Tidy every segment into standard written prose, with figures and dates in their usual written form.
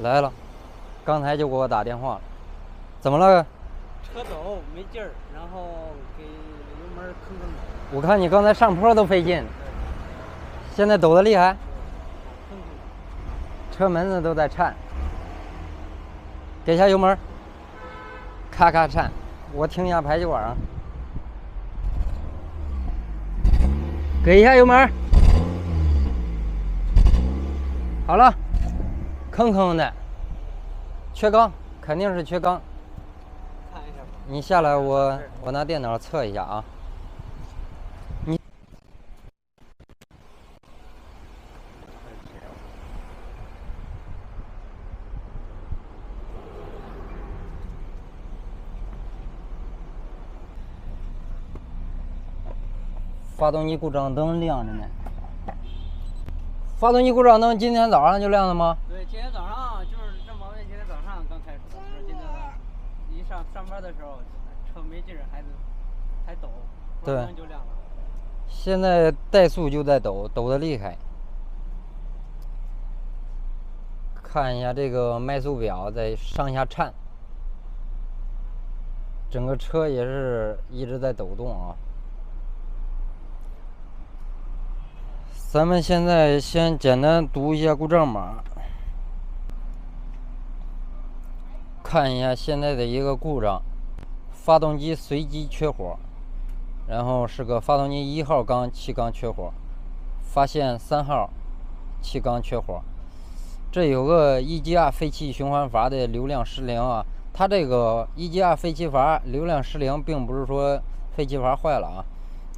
来了，刚才就给我打电话了，怎么了？车抖没劲儿，然后给油门吭吭抖。我看你刚才上坡都费劲，现在抖得厉害，吭吭。车门子都在颤。给下油门，咔咔颤，我听一下排气管啊。给一下油门，好了，吭吭的，缺缸，肯定是缺缸。看一下吧。你下来我拿电脑测一下啊。你发动机故障灯亮着呢。发动机故障灯今天早上就亮了吗？对，今天早上就是这毛病，今天早上刚开始，就是今天一上班的时候，车没劲儿，还抖，对关灯就亮了。现在怠速就在抖，抖得厉害。看一下这个迈速表在上下颤，整个车也是一直在抖动啊。咱们现在先简单读一下故障码，看一下现在的一个故障，发动机随机缺火，然后是个发动机1号缸气缸缺火，发现3号气缸缺火。这有个1GR废气循环阀的流量失灵啊，它这个1GR废气阀流量失灵，并不是说废气阀坏了啊，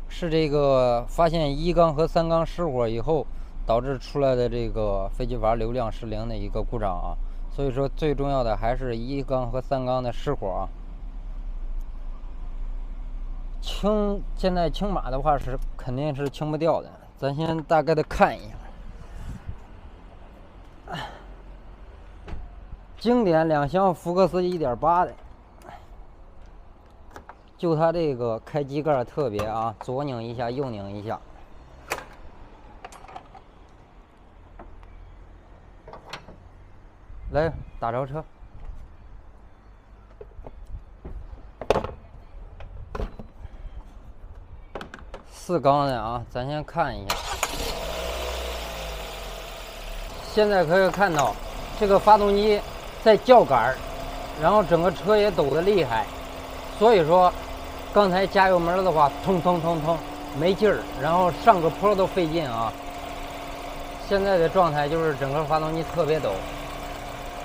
是这个发现1缸和3缸失火以后导致出来的这个废气阀流量失灵的一个故障啊。所以说最重要的还是1缸和3缸的失火啊。现在清码的话是肯定是清不掉的，咱先大概的看一下。经典2厢福克斯1.8的，就它这个开机盖特别啊，左拧一下，右拧一下。来，打着车。4缸的啊，咱先看一下。现在可以看到，这个发动机在叫杆，然后整个车也抖得厉害，所以说刚才加油门的话，腾腾腾腾没劲儿，然后上个坡都费劲啊。现在的状态就是整个发动机特别抖，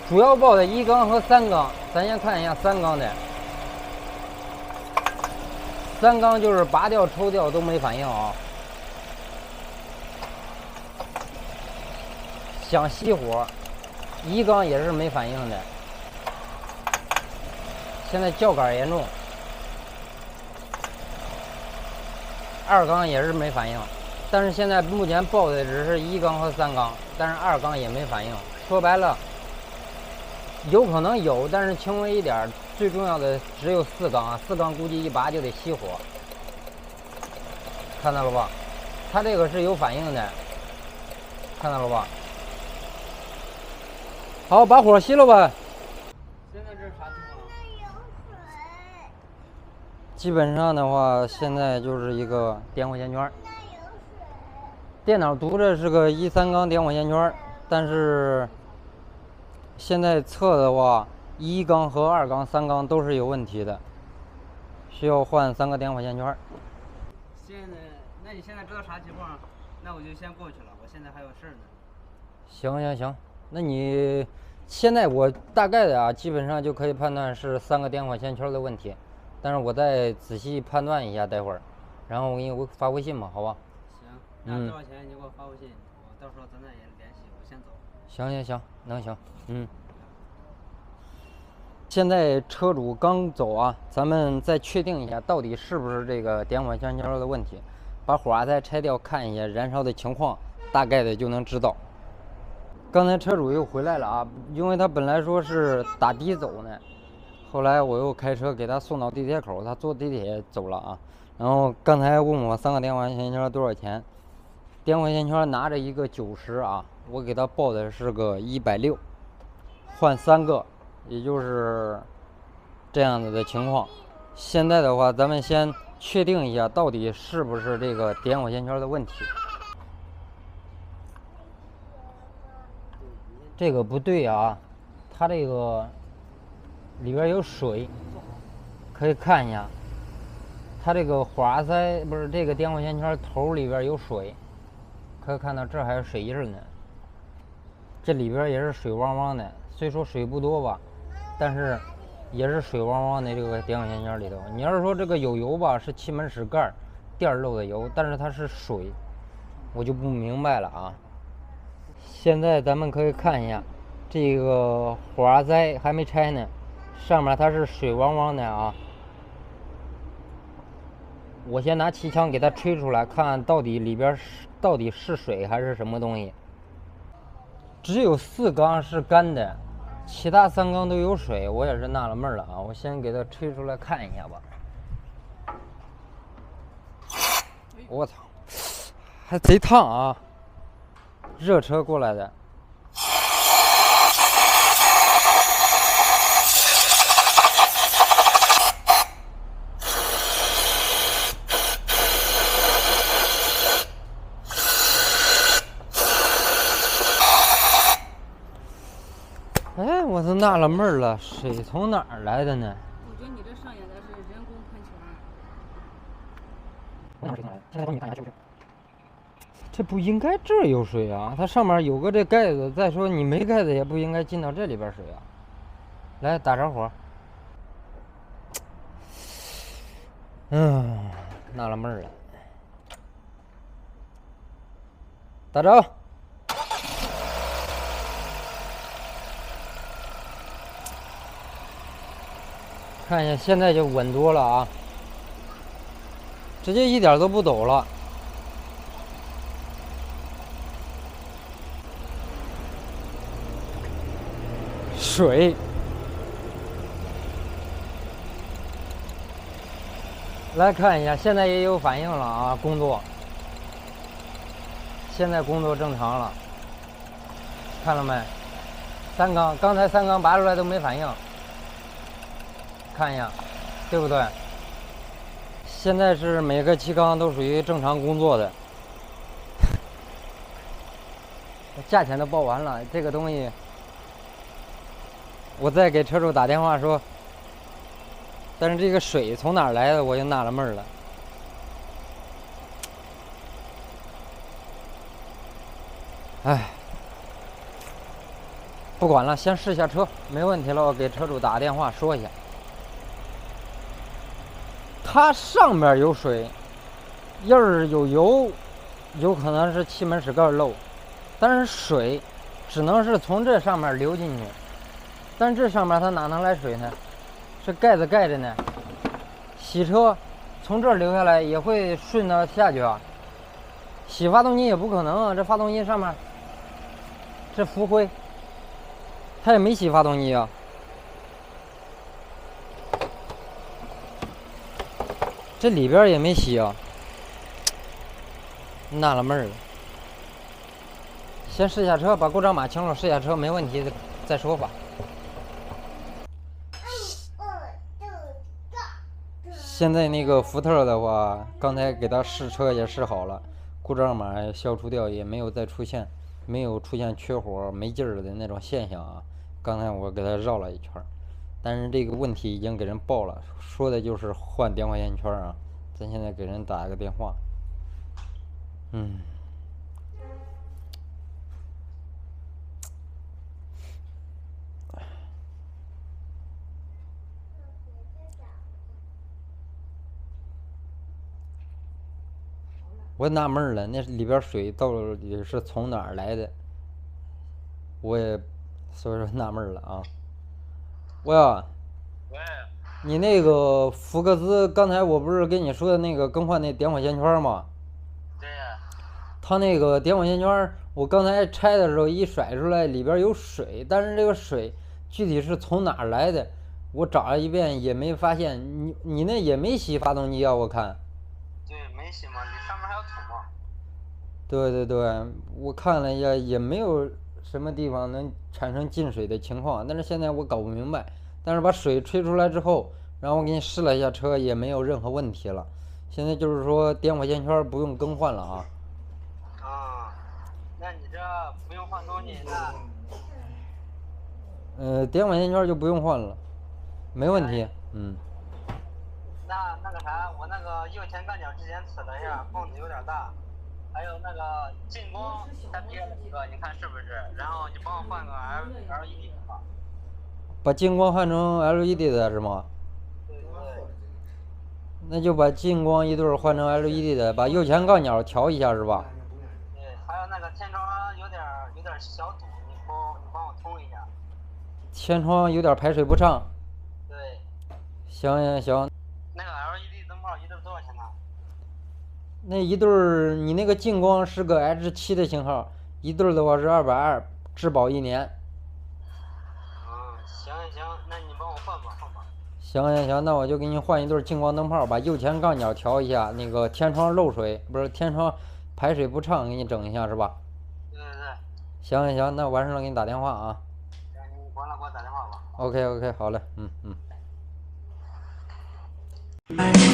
主要爆的1缸和3缸，咱先看一下3缸的。3缸就是拔掉抽掉都没反应啊，想熄火，1缸也是没反应的，现在叫杆严重，2缸也是没反应，但是现在目前爆的只是1缸和3缸，但是2缸也没反应，说白了有可能有，但是轻微一点，最重要的只有4缸啊，4缸估计一拔就得熄火，看到了吧？它这个是有反应的，看到了吧？好，把火熄了吧。现在这是啥情况？基本上的话，现在就是一个点火线圈。电脑读着是个1、3缸点火线圈，但是现在测的话，1缸和2缸、3缸都是有问题的，需要换3个点火线圈。那你现在知道啥情况？那我就先过去了，我现在还有事儿呢。行，那你现在我大概的啊，基本上就可以判断是3个点火线圈的问题，但是我再仔细判断一下，待会儿，然后我给你发微信吧，好吧？行，那多少钱你给我发微信，我到时候咱俩也联系，我先走。行，能行，现在车主刚走啊，咱们再确定一下到底是不是这个点火线圈的问题，把火花塞拆掉看一下燃烧的情况，大概的就能知道。刚才车主又回来了啊，因为他本来说是打的走呢，后来我又开车给他送到地铁口，他坐地铁走了啊。然后刚才问我3个点火线圈多少钱，点火线圈拿着一个90啊，我给他报的是个160。换3个，也就是这样子的情况。现在的话，咱们先确定一下，到底是不是这个点火线圈的问题。这个不对啊，它这个里边有水，可以看一下。它这个花塞不是这个点火线圈头里边有水，可以看到这还有水印呢。这里边也是水汪汪的，虽说水不多吧，但是也是水汪汪的这个点火线圈里头。你要是说这个有油吧，是气门室盖垫漏的油，但是它是水，我就不明白了啊。现在咱们可以看一下，这个花塞还没拆呢，上面它是水汪汪的啊。我先拿气枪给它吹出来，看到底里边到底是水还是什么东西。只有4缸是干的，其他3缸都有水，我也是纳了闷了啊！我先给它吹出来看一下吧。我操，还贼烫啊！热车过来的。哎，我都纳了闷了，水从哪儿来的呢？我觉得你这上演的是人工喷泉。我哪水从哪来？现在帮你看一下是不是？这不应该这儿有水啊，它上面有个这盖子。再说你没盖子也不应该进到这里边水啊。来打着火。纳了闷了。打着。看一下，现在就稳多了啊，直接一点都不抖了。水，来看一下，现在也有反应了啊，工作，现在工作正常了，看了没？3缸，刚才3缸拔出来都没反应。看一下，对不对？现在是每个气缸都属于正常工作的。价钱都报完了，这个东西，我再给车主打电话说。但是这个水从哪儿来的，我就纳了闷了。哎，不管了，先试下车，没问题了，我给车主打个电话说一下。它上面有水，印儿有油，有可能是气门室盖漏，但是水只能是从这上面流进去，但是这上面它哪能来水呢？是盖子盖着呢。洗车从这儿流下来也会顺到下去啊。洗发动机也不可能啊，这发动机上面这浮灰，它也没洗发动机啊。这里边也没洗啊，纳了闷了。先试下车，把故障码清楚，试下车没问题再说吧。现在那个福特的话，刚才给他试车也试好了，故障码也消除掉，也没有再出现，没有出现缺火没劲儿的那种现象啊。刚才我给他绕了一圈。但是这个问题已经给人报了，说的就是换点火线圈啊。咱现在给人打个电话。我纳闷了，那里边水到底是从哪儿来的？我也所以说纳闷了啊。喂，你那个福克斯，刚才我不是跟你说的那个更换那点火线圈吗？对呀。它那个点火线圈，我刚才拆的时候一甩出来，里边有水，但是这个水具体是从哪儿来的，我找了一遍也没发现。你那也没洗发动机啊？我看。对，没洗嘛，你上面还有桶嘛。对对对，我看了一下也没有什么地方能产生进水的情况，但是现在我搞不明白。但是把水吹出来之后，然后我给你试了一下车，也没有任何问题了。现在就是说点火线圈不用更换了啊。啊，那你这不用换东西，点火线圈就不用换了，没问题。那个啥，我那个右前杠角之前呲了一下，缝子有点大，还有那个近光它憋了一个，你看是不是？然后你帮我换个 LED 的吧。把近光换成 LED 的是吗？对对。那就把近光一对换成 LED 的，把右前杠角调一下是吧？对，还有那个天窗有点小堵，你帮我通一下。天窗有点排水不畅。对。行。那个 LED 灯泡一对多少钱呢？那一对儿，你那个近光是个 H7的型号，一对儿的话是220，质保1年。行，那你帮我换吧。行，那我就给你换一对近光灯泡，把右前杠角调一下，那个天窗漏水不是天窗排水不畅，给你整一下是吧？对。行，那完事了给你打电话啊。行，你完了给我打电话吧。OK，好嘞，I